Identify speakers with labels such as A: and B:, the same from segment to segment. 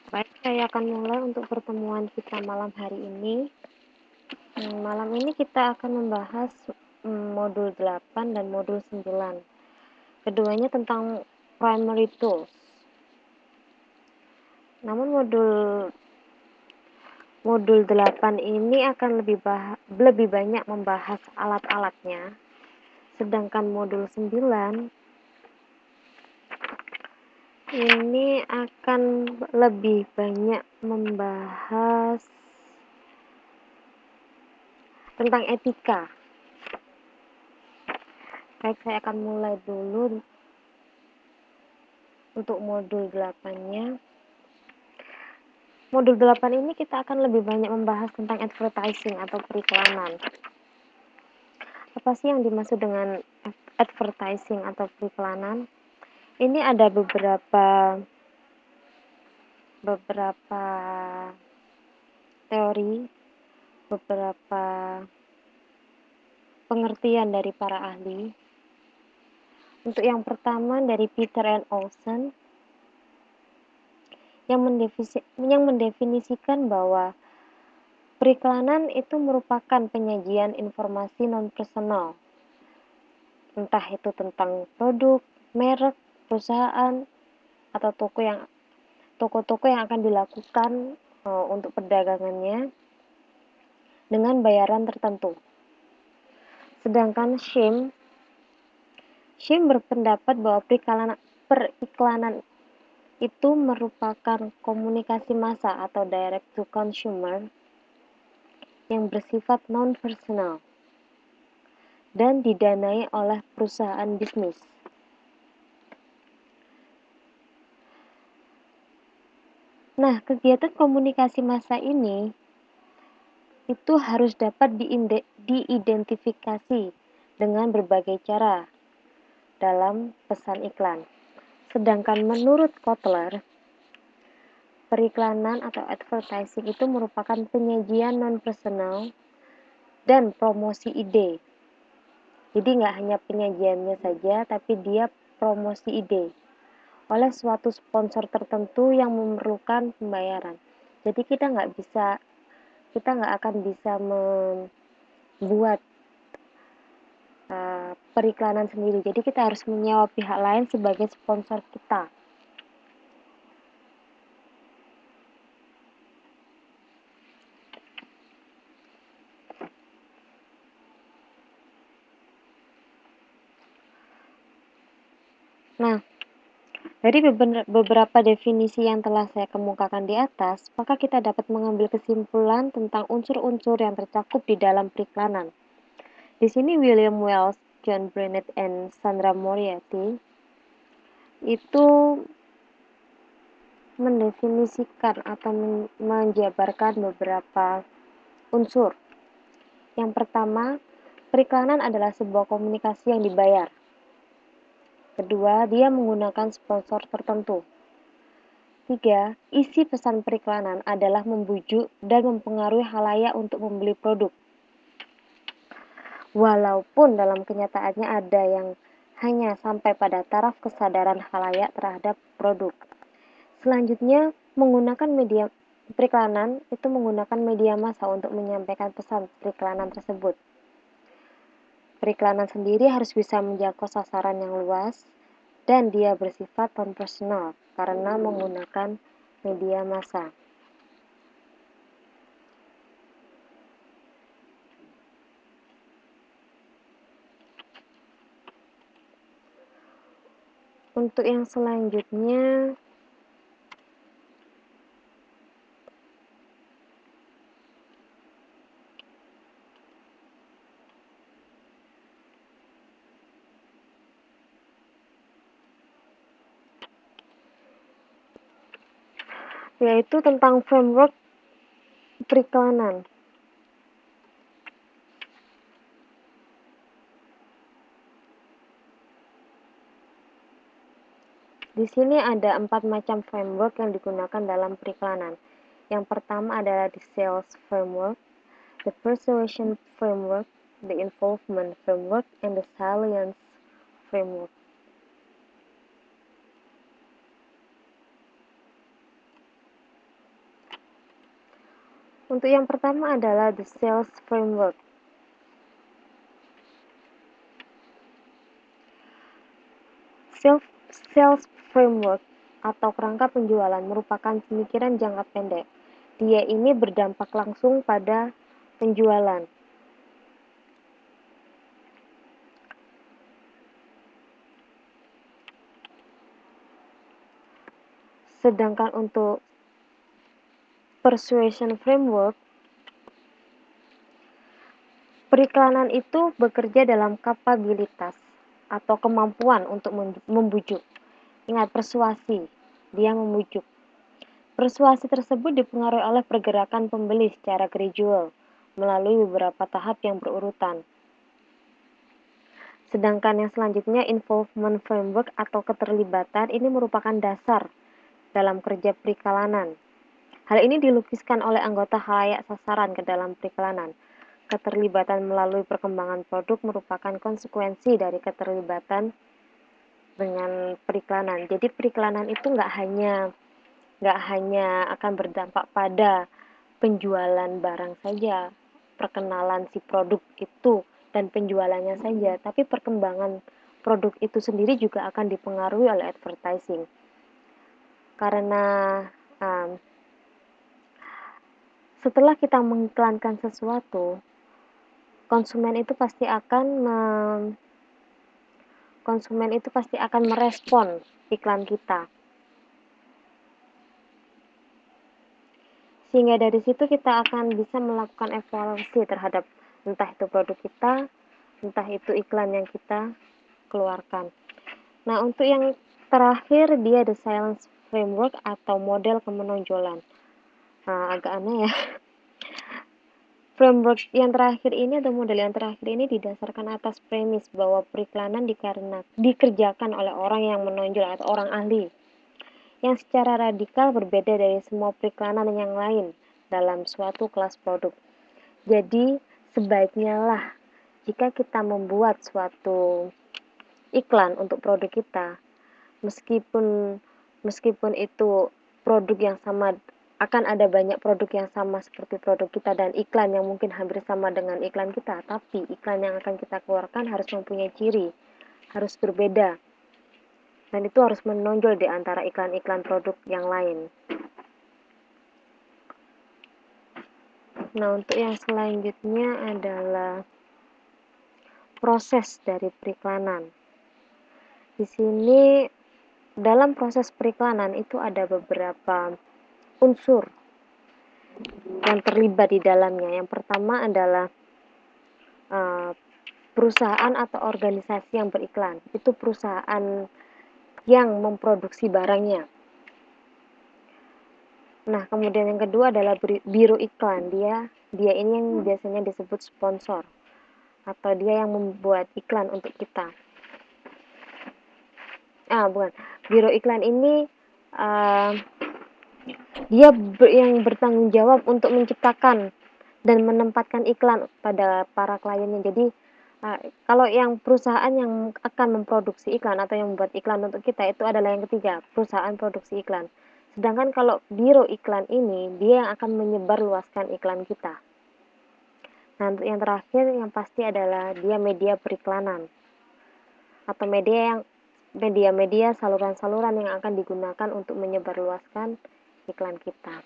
A: Baik, saya akan mulai untuk pertemuan kita malam hari ini. Malam ini kita akan membahas modul 8 dan modul 9. Keduanya tentang primary tools. Namun modul 8 ini akan lebih banyak membahas alat-alatnya. Sedangkan modul 9 ini akan lebih banyak membahas tentang etika. Baik, saya akan mulai dulu untuk modul 8-nya. Modul 8 ini kita akan lebih banyak membahas tentang advertising atau periklanan. Apa sih yang dimaksud dengan advertising atau periklanan? Ini ada beberapa teori, beberapa pengertian dari para ahli. Untuk yang pertama dari Peter and Olson yang mendefinisikan bahwa periklanan itu merupakan penyajian informasi non-personal, entah itu tentang produk, merek, perusahaan, atau toko-toko yang akan dilakukan untuk perdagangannya dengan bayaran tertentu. Sedangkan Shim berpendapat bahwa periklanan itu merupakan komunikasi massa atau direct to consumer yang bersifat non-personal dan didanai oleh perusahaan bisnis. Nah, kegiatan komunikasi massa ini itu harus dapat diidentifikasi dengan berbagai cara dalam pesan iklan. Sedangkan menurut Kotler, periklanan atau advertising itu merupakan penyajian non-personal dan promosi ide. Jadi nggak hanya penyajiannya saja, tapi dia promosi ide oleh suatu sponsor tertentu yang memerlukan pembayaran. Jadi kita nggak akan bisa membuat periklanan sendiri. Jadi kita harus menyewa pihak lain sebagai sponsor kita. Nah, dari beberapa definisi yang telah saya kemukakan di atas, maka kita dapat mengambil kesimpulan tentang unsur-unsur yang tercakup di dalam periklanan. Di sini William Wells, John Burnett, dan Sandra Moriarty itu mendefinisikan atau menjabarkan beberapa unsur. Yang pertama, periklanan adalah sebuah komunikasi yang dibayar. Kedua, dia menggunakan sponsor tertentu. 3. Isi pesan periklanan adalah membujuk dan mempengaruhi khalayak untuk membeli produk. Walaupun dalam kenyataannya ada yang hanya sampai pada taraf kesadaran khalayak terhadap produk. Selanjutnya, periklanan itu menggunakan media massa untuk menyampaikan pesan periklanan tersebut. Periklanan sendiri harus bisa menjangkau sasaran yang luas dan dia bersifat non-personal karena menggunakan media massa. Untuk yang selanjutnya, yaitu tentang framework periklanan. Di sini ada 4 macam framework yang digunakan dalam periklanan. Yang pertama adalah the sales framework, the persuasion framework, the involvement framework, and the salience framework. Untuk yang pertama adalah the sales framework. Sales framework atau kerangka penjualan merupakan pemikiran jangka pendek. Dia ini berdampak langsung pada penjualan. Sedangkan untuk persuasion framework, periklanan itu bekerja dalam kapabilitas atau kemampuan untuk membujuk. Ingat, persuasi, dia membujuk. Persuasi tersebut dipengaruhi oleh pergerakan pembeli secara gradual melalui beberapa tahap yang berurutan. Sedangkan yang selanjutnya, involvement framework atau keterlibatan ini merupakan dasar dalam kerja periklanan. Hal ini dilukiskan oleh anggota khalayak sasaran ke dalam periklanan. Keterlibatan melalui perkembangan produk merupakan konsekuensi dari keterlibatan dengan periklanan. Jadi periklanan itu nggak hanya akan berdampak pada penjualan barang saja, perkenalan si produk itu dan penjualannya saja, tapi perkembangan produk itu sendiri juga akan dipengaruhi oleh advertising. Karena setelah kita mengiklankan sesuatu, konsumen itu pasti akan merespon iklan kita. Sehingga dari situ kita akan bisa melakukan evaluasi terhadap entah itu produk kita, entah itu iklan yang kita keluarkan. Nah, untuk yang terakhir dia the silence framework atau model kemenonjolan. Nah, agak aneh ya. Framework yang terakhir ini atau model yang terakhir ini didasarkan atas premis bahwa periklanan dikerjakan oleh orang yang menonjol atau orang ahli, yang secara radikal berbeda dari semua periklanan yang lain dalam suatu kelas produk. Jadi, sebaiknya lah jika kita membuat suatu iklan untuk produk kita, meskipun itu produk yang sama, akan ada banyak produk yang sama seperti produk kita dan iklan yang mungkin hampir sama dengan iklan kita, tapi iklan yang akan kita keluarkan harus mempunyai ciri, harus berbeda, dan itu harus menonjol di antara iklan-iklan produk yang lain. Nah, untuk yang selanjutnya adalah proses dari periklanan. Di sini dalam proses periklanan itu ada beberapa unsur yang terlibat di dalamnya. Yang pertama adalah perusahaan atau organisasi yang beriklan. Itu perusahaan yang memproduksi barangnya. Nah, kemudian yang kedua adalah biro iklan. Dia ini yang biasanya disebut sponsor atau dia yang membuat iklan untuk kita. Bukan. Biro iklan ini dia yang bertanggung jawab untuk menciptakan dan menempatkan iklan pada para kliennya. Jadi kalau yang perusahaan yang akan memproduksi iklan atau yang membuat iklan untuk kita itu adalah yang ketiga, perusahaan produksi iklan. Sedangkan kalau biro iklan ini, dia yang akan menyebarluaskan iklan kita. Nah, untuk yang terakhir yang pasti adalah dia media periklanan atau media saluran-saluran yang akan digunakan untuk menyebarluaskan iklan kita.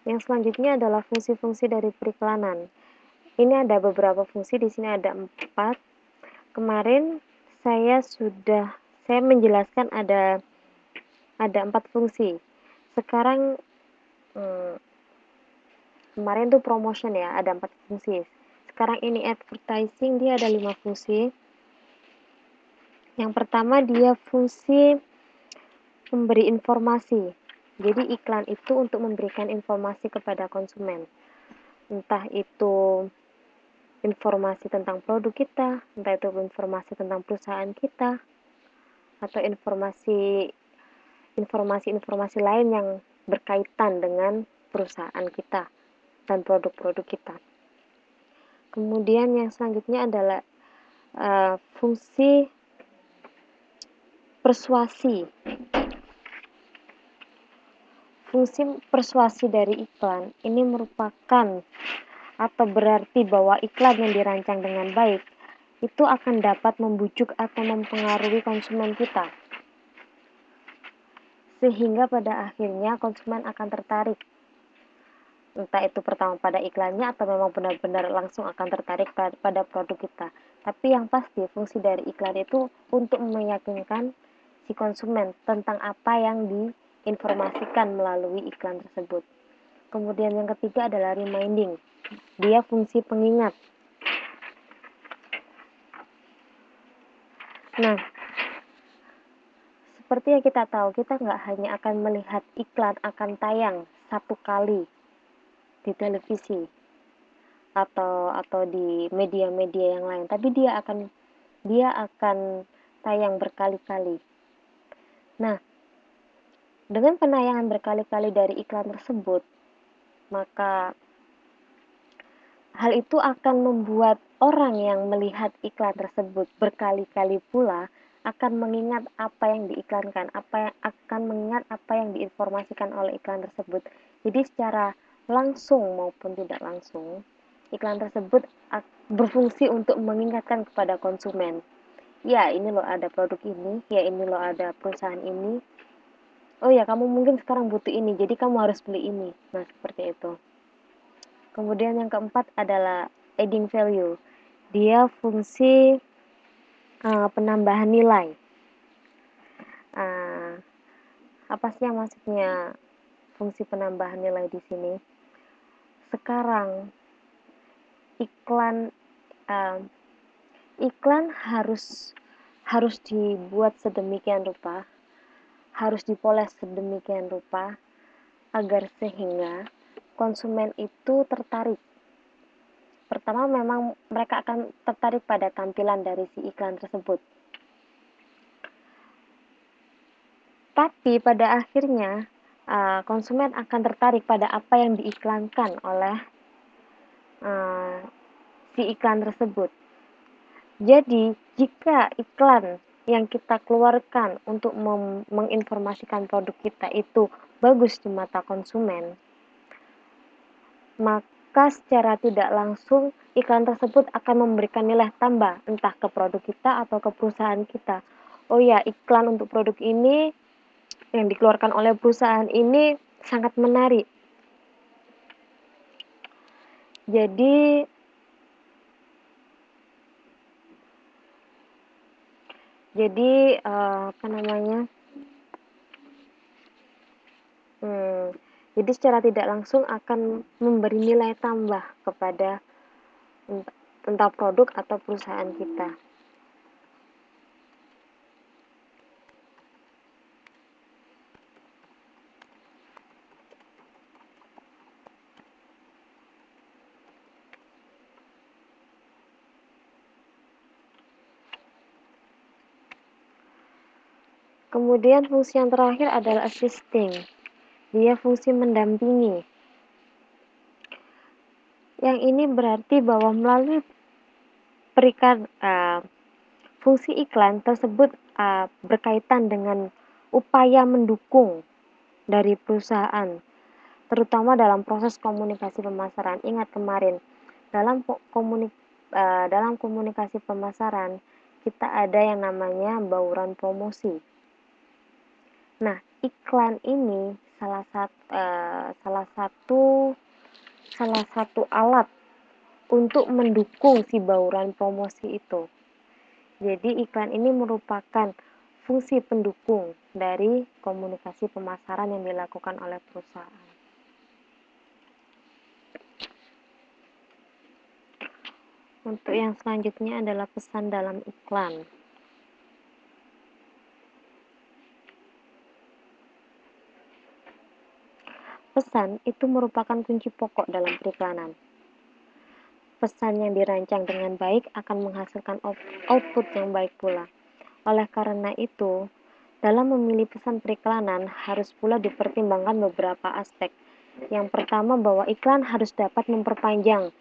A: Yang selanjutnya adalah fungsi-fungsi dari periklanan. Ini ada beberapa fungsi, di sini ada 4. Kemarin saya menjelaskan ada 4 fungsi. Sekarang kemarin tuh promotion ya, ada 4 fungsi. Sekarang ini advertising, dia ada 5 fungsi. Yang pertama dia fungsi memberi informasi. Jadi iklan itu untuk memberikan informasi kepada konsumen. Entah itu informasi tentang produk kita, entah itu informasi tentang perusahaan kita, atau informasi lain yang berkaitan dengan perusahaan kita dan produk-produk kita. Kemudian yang selanjutnya adalah fungsi persuasi. Fungsi persuasi dari iklan ini merupakan atau berarti bahwa iklan yang dirancang dengan baik itu akan dapat membujuk atau mempengaruhi konsumen kita. Sehingga pada akhirnya konsumen akan tertarik. Entah itu pertama pada iklannya atau memang benar-benar langsung akan tertarik pada produk kita. Tapi yang pasti fungsi dari iklan itu untuk meyakinkan si konsumen tentang apa yang diinformasikan melalui iklan tersebut. Kemudian yang ketiga adalah reminding. Dia fungsi pengingat. Nah, seperti yang kita tahu, kita nggak hanya akan melihat iklan akan tayang satu kali di televisi atau di media-media yang lain, tapi dia akan tayang berkali-kali. Nah, dengan penayangan berkali-kali dari iklan tersebut, maka hal itu akan membuat orang yang melihat iklan tersebut berkali-kali pula akan mengingat apa yang diiklankan, akan mengingat apa yang diinformasikan oleh iklan tersebut. Jadi secara langsung maupun tidak langsung, iklan tersebut berfungsi untuk mengingatkan kepada konsumen. Ya, ini loh ada produk ini, ya ini loh ada perusahaan ini. Oh ya, kamu mungkin sekarang butuh ini, jadi kamu harus beli ini. Nah, seperti itu. Kemudian yang keempat adalah adding value. Dia fungsi penambahan nilai. Apa sih yang maksudnya fungsi penambahan nilai di sini? Sekarang iklan harus dibuat sedemikian rupa, harus dipoles sedemikian rupa agar sehingga konsumen itu tertarik. Pertama, memang mereka akan tertarik pada tampilan dari si iklan tersebut. Tapi pada akhirnya konsumen akan tertarik pada apa yang diiklankan oleh si iklan tersebut. Jadi, jika iklan yang kita keluarkan untuk menginformasikan produk kita itu bagus di mata konsumen, maka secara tidak langsung iklan tersebut akan memberikan nilai tambah entah ke produk kita atau ke perusahaan kita. Oh ya, iklan untuk produk ini yang dikeluarkan oleh perusahaan ini sangat menarik. Jadi jadi secara tidak langsung akan memberi nilai tambah kepada entah produk atau perusahaan kita. Kemudian fungsi yang terakhir adalah assisting. Dia fungsi mendampingi. Yang ini berarti bahwa melalui fungsi iklan tersebut berkaitan dengan upaya mendukung dari perusahaan, terutama dalam proses komunikasi pemasaran. Ingat kemarin, dalam komunikasi pemasaran, kita ada yang namanya bauran promosi. Nah, iklan ini salah satu alat untuk mendukung si bauran promosi itu. Jadi iklan ini merupakan fungsi pendukung dari komunikasi pemasaran yang dilakukan oleh perusahaan. Untuk yang selanjutnya adalah pesan dalam iklan. Pesan itu merupakan kunci pokok dalam periklanan. Pesan yang dirancang dengan baik akan menghasilkan output yang baik pula. Oleh karena itu, dalam memilih pesan periklanan harus pula dipertimbangkan beberapa aspek. Yang pertama, bahwa iklan harus dapat memperpanjang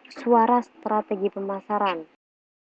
A: suara strategi pemasaran.